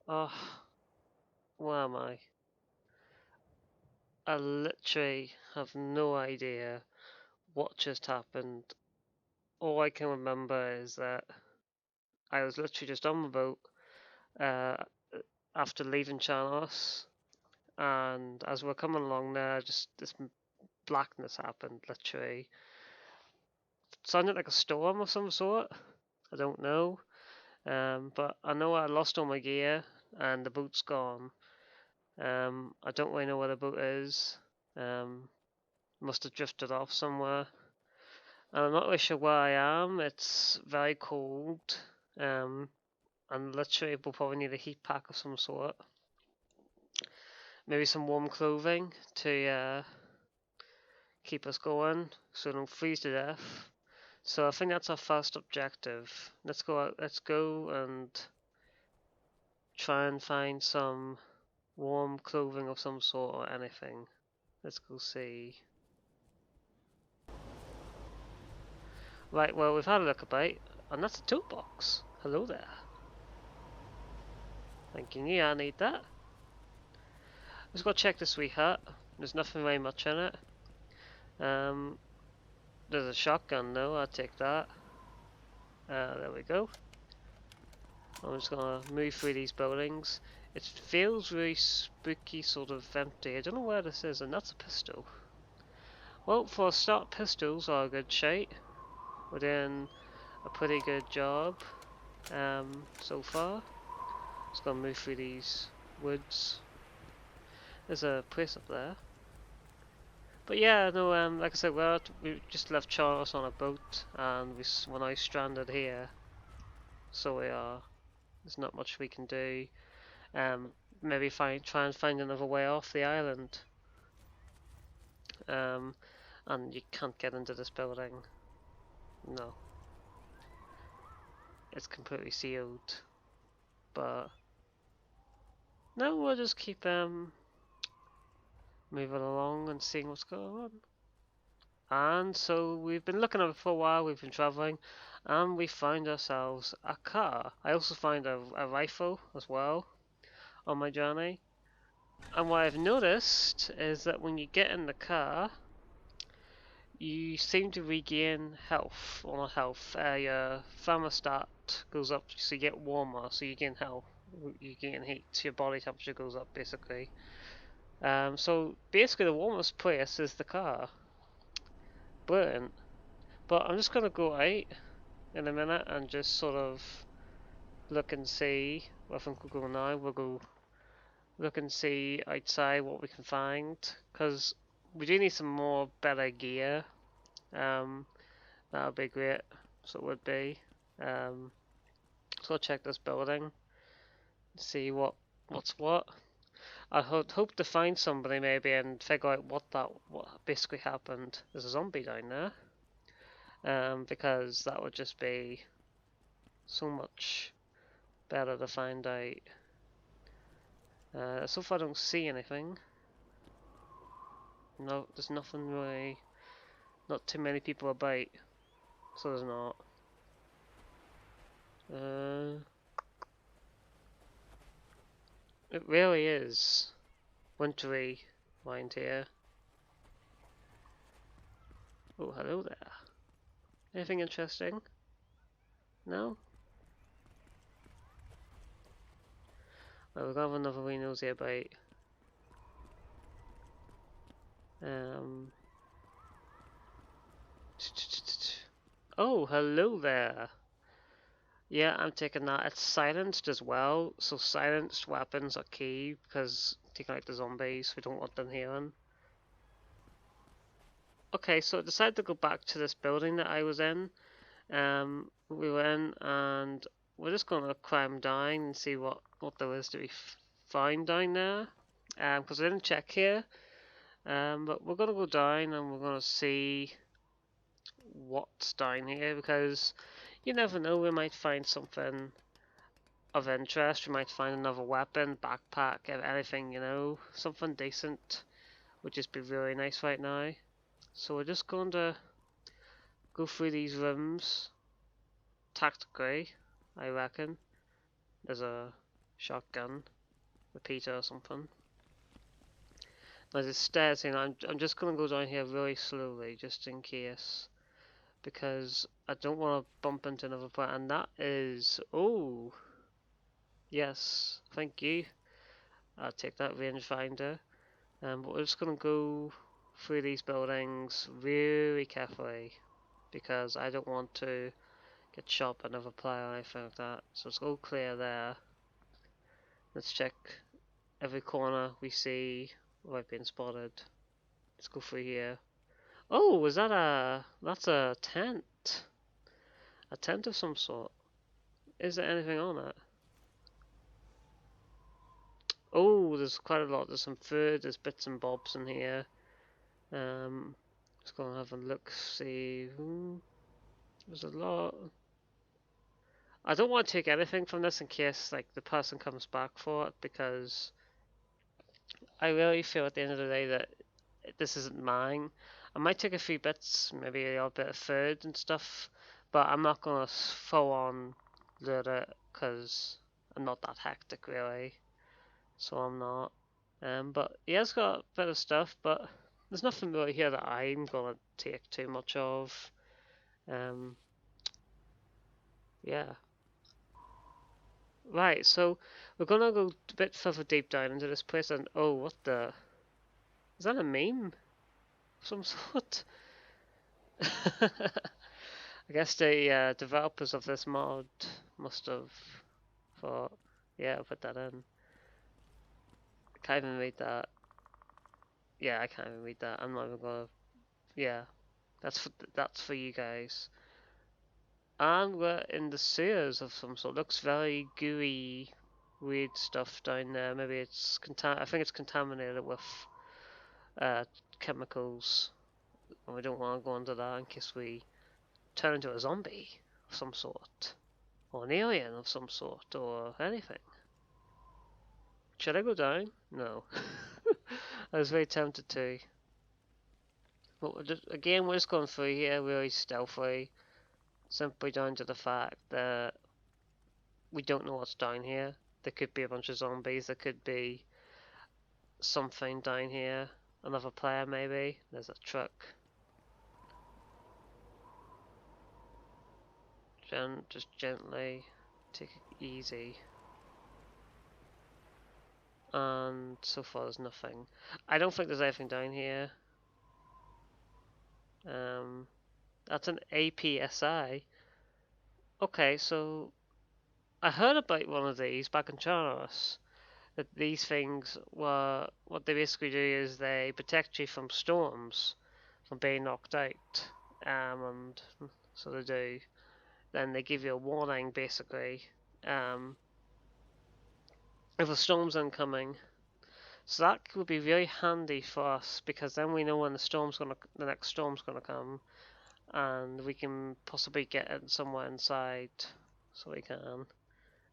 Oh, where am I? I literally have no idea what just happened. All I can remember is that I was literally just on the boat uh, after leaving Chanos, and as we're coming along there, just this blackness happened, literally. It sounded like a storm of some sort. I don't know. But I know I lost all my gear and the boat's gone. I don't really know where the boat is. Must have drifted off somewhere. And I'm not really sure where I am. It's very cold. And literally we'll probably need a heat pack of some sort. Maybe some warm clothing to keep us going so we don't freeze to death. So I think that's our first objective. Let's go out, let's go and try and find some warm clothing of some sort or anything. Let's go see. Right, well, we've had a look about, and that's a toolbox. Hello there. Thanking you, I need that. Let's go check this wee hut. There's nothing very much in it. There's a shotgun though, I'll take that. There we go. I'm just gonna move through these buildings. It feels really spooky, sort of empty. I don't know where this is, and that's a pistol. Well, for a start, pistols are a good shape. We're doing a pretty good job so far. Just gonna move through these woods. There's a place up there. But yeah, no, like I said, we just left Charles on a boat, and we're now stranded here. So we are. There's not much we can do. Maybe try and find another way off the island. And you can't get into this building. No. It's completely sealed. But no, we'll just keep moving along and seeing what's going on. And so we've been looking at it for a while, we've been travelling, and we find ourselves a car. I also find a rifle as well on my journey. And what I've noticed is that when you get in the car, you seem to regain health, or not health, your thermostat goes up so you get warmer, so you gain health, you gain heat, so your body temperature goes up basically. So basically the warmest place is the car. Brilliant. But I'm just going to go out in a minute and just sort of look and see. I think we'll go now. We'll go look and see outside what we can find, because we do need some more better gear. That would be great. So it would be. So I'll check this building, see what's what. I hope to find somebody maybe and figure out what basically happened. There's a zombie down there. Because that would just be so much better to find out. So far I don't see anything. No, there's nothing really, not too many people about, so there's not. It really is wintry around here. Oh, hello there. Anything interesting? No? Well, we're gonna have another wee nosy about. Oh, hello there. Yeah, I'm taking that. It's silenced as well, so silenced weapons are key because taking out the zombies, we don't want them hearing. Okay, so I decided to go back to this building that I was in. We were in, and we're just gonna climb down and see what there is to be found down there. Because I didn't check here. But we're gonna go down and we're gonna see what's down here, because you never know, we might find something of interest. We might find another weapon, backpack, anything, you know, something decent would just be really nice right now. So we're just going to go through these rooms tactically, I reckon. There's a shotgun, repeater or something. Now there's stairs in. I'm just gonna go down here really slowly, just in case, because I don't want to bump into another player. And that is, oh, yes, thank you. I'll take that rangefinder. But we're just gonna go through these buildings really carefully, because I don't want to get shot by another player or anything like that. So it's all clear there. Let's check every corner we see without being spotted. Let's go through here. Oh, is that that's a tent? A tent of some sort. Is there anything on it? Oh, there's quite a lot. There's some food, there's bits and bobs in here. Let's go and have a look, see. There's a lot. I don't want to take anything from this in case like the person comes back for it, because I really feel at the end of the day that this isn't mine. I might take a few bits, maybe a little bit of food and stuff, but I'm not gonna full on loot it because I'm not that hectic really. So I'm not. But he has got a bit of stuff, but there's nothing really here that I'm gonna take too much of. Yeah. Right, so we're gonna go a bit further deep down into this place, and oh, what the? Is that a meme of some sort? I guess the developers of this mod must have thought, yeah, I'll put that in. I can't even read that. Yeah, I can't even read that. I'm not even gonna. Yeah, that's for you guys. And we're in the sewers of some sort. Looks very gooey, weird stuff down there. Maybe it's I think it's contaminated with chemicals, and we don't want to go into that in case we turn into a zombie of some sort, or an alien of some sort, or anything. Should I go down? No. I was very tempted to. But we're just going through here really stealthily, simply down to the fact that we don't know what's down here. There could be a bunch of zombies, there could be something down here. Another player maybe. There's a truck. Just gently, take it easy. And so far there's nothing. I don't think there's anything down here. That's an APSI. Okay, so I heard about one of these back in China. That these things were, what they basically do is they protect you from storms, from being knocked out. And so they do. Then they give you a warning basically. If a storm's incoming. So that would be really handy for us, because then we know when the next storm's gonna come, and we can possibly get it somewhere inside, so we can.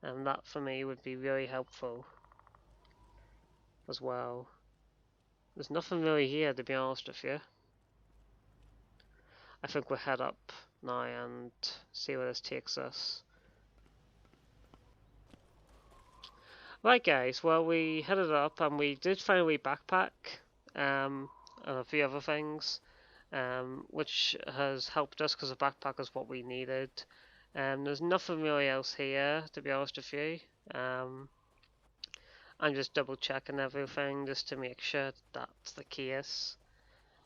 And that for me would be really helpful as well. There's nothing really here, to be honest with you. I think we'll head up now and see where this takes us. Right guys, well we headed up and we did find a wee backpack and a few other things, which has helped us because the backpack is what we needed. There's nothing really else here, to be honest with you. I'm just double checking everything just to make sure that's the case,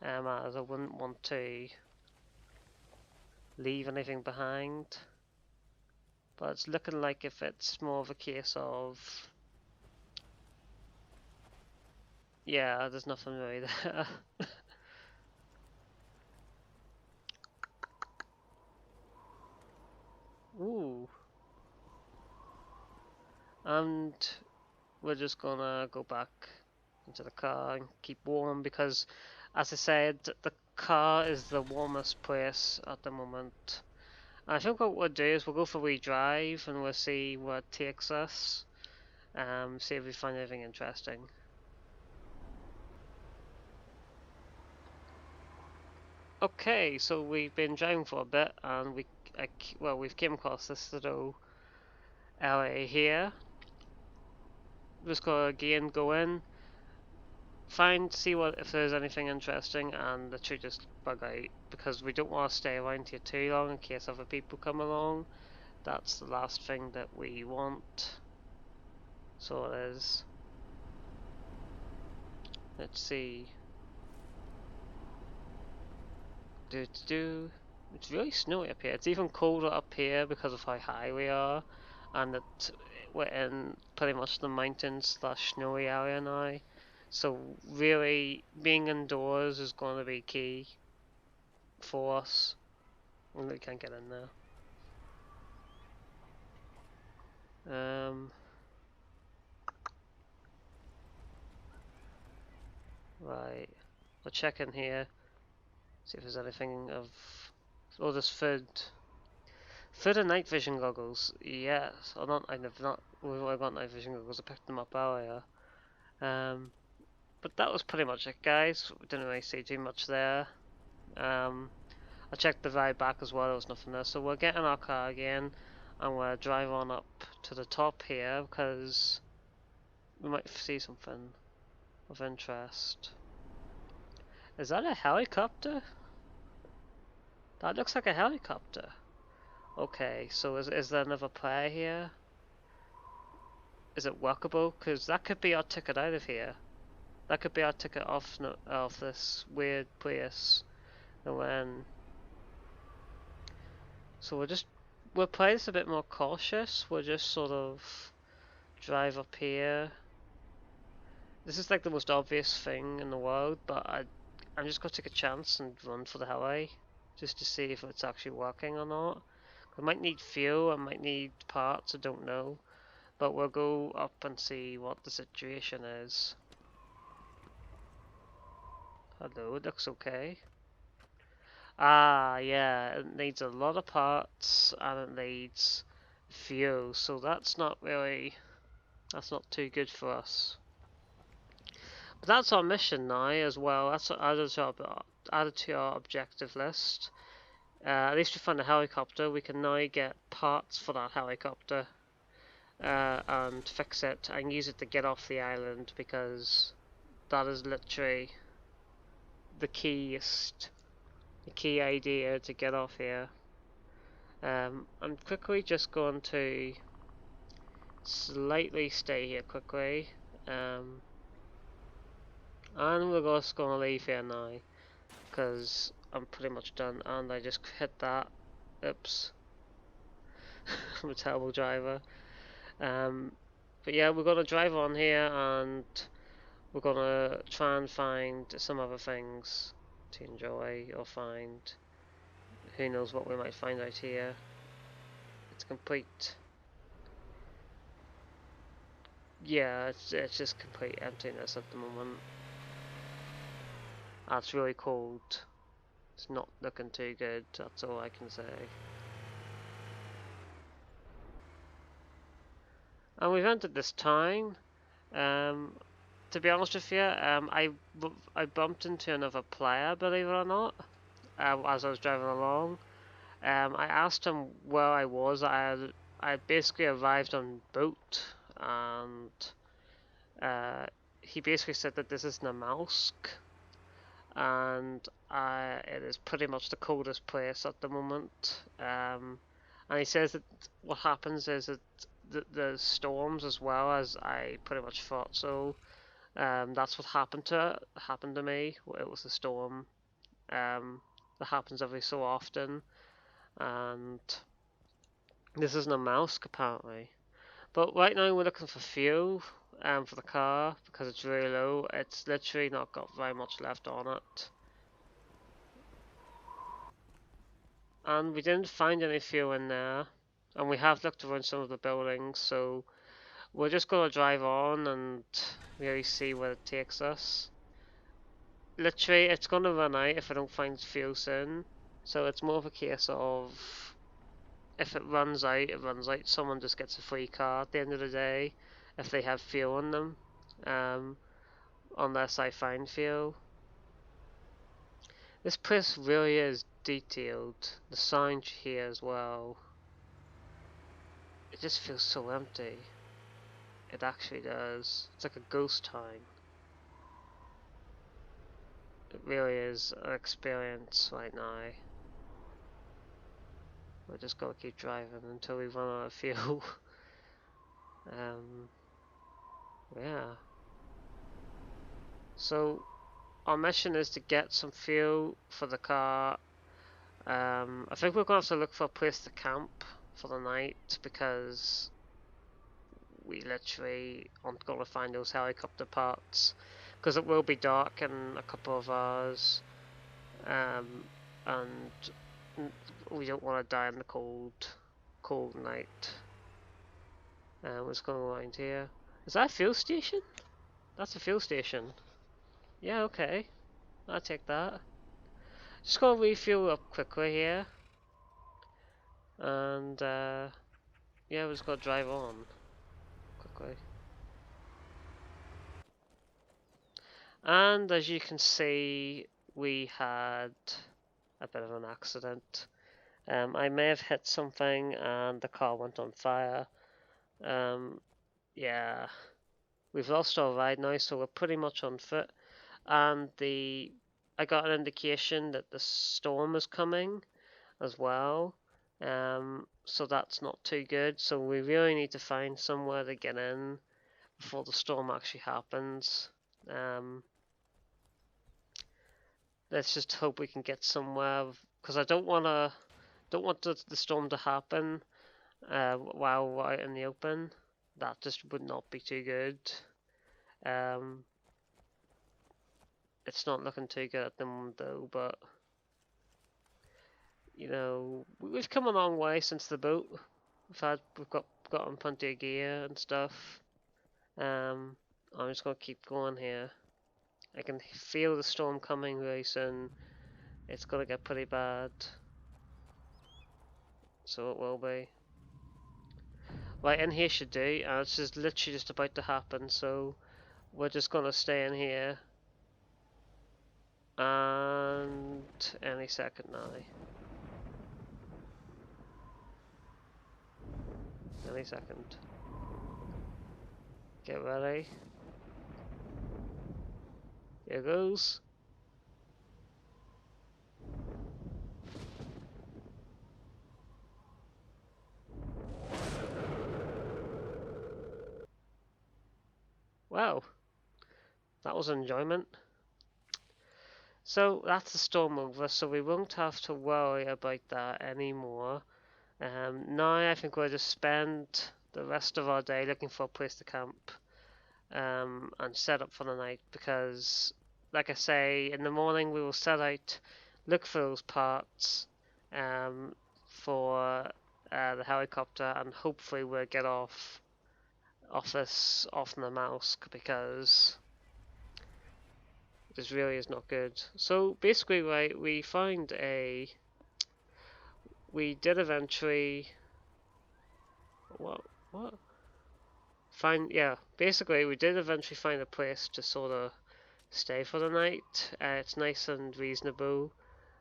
as I wouldn't want to leave anything behind. But it's looking like if it's more of a case of, yeah, there's nothing really there. Ooh. And we're just gonna go back into the car and keep warm, because as I said, the car is the warmest place at the moment. And I think what we'll do is we'll go for a wee drive and we'll see what takes us. See if we find anything interesting. Okay, so we've been driving for a bit and we've came across this little area here. just gotta again go in, see what if there's anything interesting, and literally just bug out because we don't want to stay around here too long in case other people come along. That's the last thing that we want. So it is. Let's see. It's really snowy up here. It's even colder up here because of how high we are, and that we're in pretty much the mountains / snowy area now. So really, being indoors is going to be key for us. We can't get in there. Right. We'll check in here. See if there's anything of. Oh, there's food. Food and night vision goggles. Yes. Or not. I've not. We've only got night vision goggles. I picked them up earlier. But that was pretty much it, guys. We didn't really see too much there. I checked the ride back as well. There was nothing there. So we'll get in our car again, and we'll drive on up to the top here because we might see something of interest. Is that a helicopter? That looks like a helicopter. Okay, so is there another player here? Is it workable? Because that could be our ticket out of here. That could be our ticket off this weird place. And when... So we'll play this a bit more cautious. We'll just sort of drive up here. This is like the most obvious thing in the world, but I'm just going to take a chance and run for the heli, just to see if it's actually working or not. I might need fuel, I might need parts, I don't know. But we'll go up and see what the situation is. Hello, it looks okay. Ah, yeah, it needs a lot of parts and it needs fuel, so that's not too good for us. But that's our mission now as well. That's added to our objective list. At least we found a helicopter. We can now get parts for that helicopter and fix it and use it to get off the island, because that is literally the key idea to get off here. I'm quickly just going to slightly stay here quickly. And we're just going to leave here now because I'm pretty much done, and I just hit that. Oops. I'm a terrible driver. But yeah, we're going to drive on here and we're going to try and find some other things to enjoy or find. Who knows what we might find out here. It's complete. Yeah, it's just complete emptiness at the moment. It's really cold. It's not looking too good, that's all I can say. And we've entered this town. To be honest with you, I bumped into another player, believe it or not, as I was driving along. I asked him where I was. I basically arrived on boat, and he basically said that this is Namalsk, and it is pretty much the coldest place at the moment. And he says that what happens is that there's storms as well, as I pretty much thought so. That's what happened to me. It was a storm that happens every so often, and this isn't a mouse apparently. But right now we're looking for fuel for the car because it's really low. It's literally not got very much left on it, and we didn't find any fuel in there. And we have looked around some of the buildings, so we're just gonna drive on and really see where it takes us. Literally, it's gonna run out if I don't find fuel soon. So it's more of a case of if it runs out, it runs out. Someone just gets a free car at the end of the day if they have fuel in them. Unless I find fuel. This place really is detailed. The sign here as well. It just feels so empty. It actually does. It's like a ghost town. It really is an experience right now. We're just gonna keep driving until we run out of fuel. Yeah. So our mission is to get some fuel for the car. I think we're gonna have to look for a place to camp for the night because we literally aren't gonna find those helicopter parts because it will be dark in a couple of hours, and we don't want to die in the cold night. Let's go around here. Is that a fuel station? That's a fuel station. Yeah, okay. I'll take that. Just gonna refuel up quickly here. And yeah, we're just gonna drive on quickly. And as you can see, we had a bit of an accident. I may have hit something and the car went on fire. Yeah, we've lost our ride now, so we're pretty much on foot. And I got an indication that the storm is coming as well. So that's not too good. So we really need to find somewhere to get in before the storm actually happens. Let's just hope we can get somewhere, because I don't want the storm to happen while we're out in the open. That just would not be too good. It's not looking too good at the moment though, but you know, we've come a long way since the boat. We've gotten plenty of gear and stuff. I'm just gonna keep going here. I can feel the storm coming very soon. It's gonna get pretty bad. So it will be. Right, in here should do, and it's just literally just about to happen, so we're just gonna stay in here. And any second now. Any second. Get ready. Here goes. Wow, that was enjoyment. So that's the storm over, so we won't have to worry about that anymore. Now I think we'll just spend the rest of our day looking for a place to camp and set up for the night, because like I say, in the morning we will set out, look for those parts for the helicopter, and hopefully we'll get off the mouse, because this really is not good. So basically, right, we did eventually basically we did eventually find a place to sort of stay for the night. It's nice and reasonable.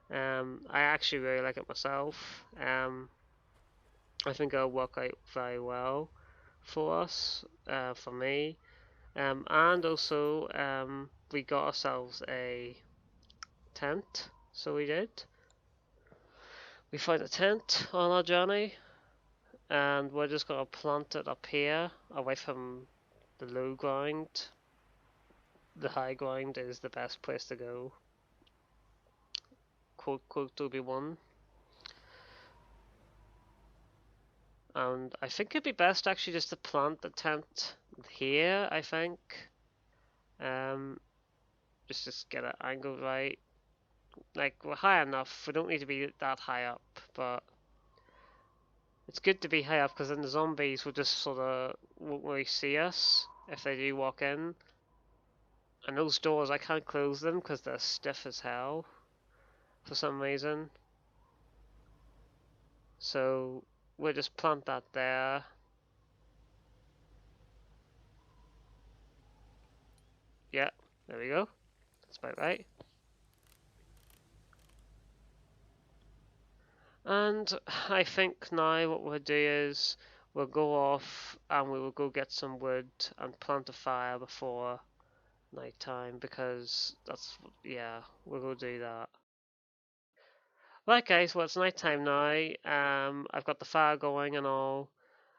I actually really like it myself. I think it'll work out very well for us, for me. And also, we got ourselves a tent. So we did. We found a tent on our journey, and we're just gonna plant it up here, away from the low ground. The high ground is the best place to go. Quote Obi-Wan. And I think it'd be best actually just to plant the tent here, I think. Just get it angled right. Like, we're high enough, we don't need to be that high up, but it's good to be high up, because then the zombies will just sort of won't really see us if they do walk in. And those doors, I can't close them because they're stiff as hell for some reason. So we'll just plant that there. Yeah, there we go. That's about right. And I think now what we'll do is we'll go off and we will go get some wood and plant a fire before night time, because that's, yeah, we'll go do that. Right guys, well it's night time now. I've got the fire going and all,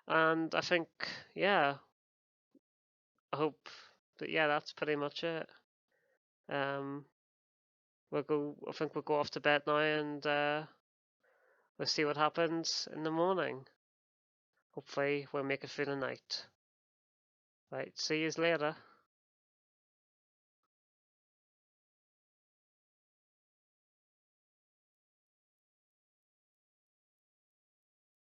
and I think, yeah, I hope that, yeah, that's pretty much it. We'll go. I think we'll go off to bed now, and we'll see what happens in the morning. Hopefully, we'll make it through the night. Right, see you later.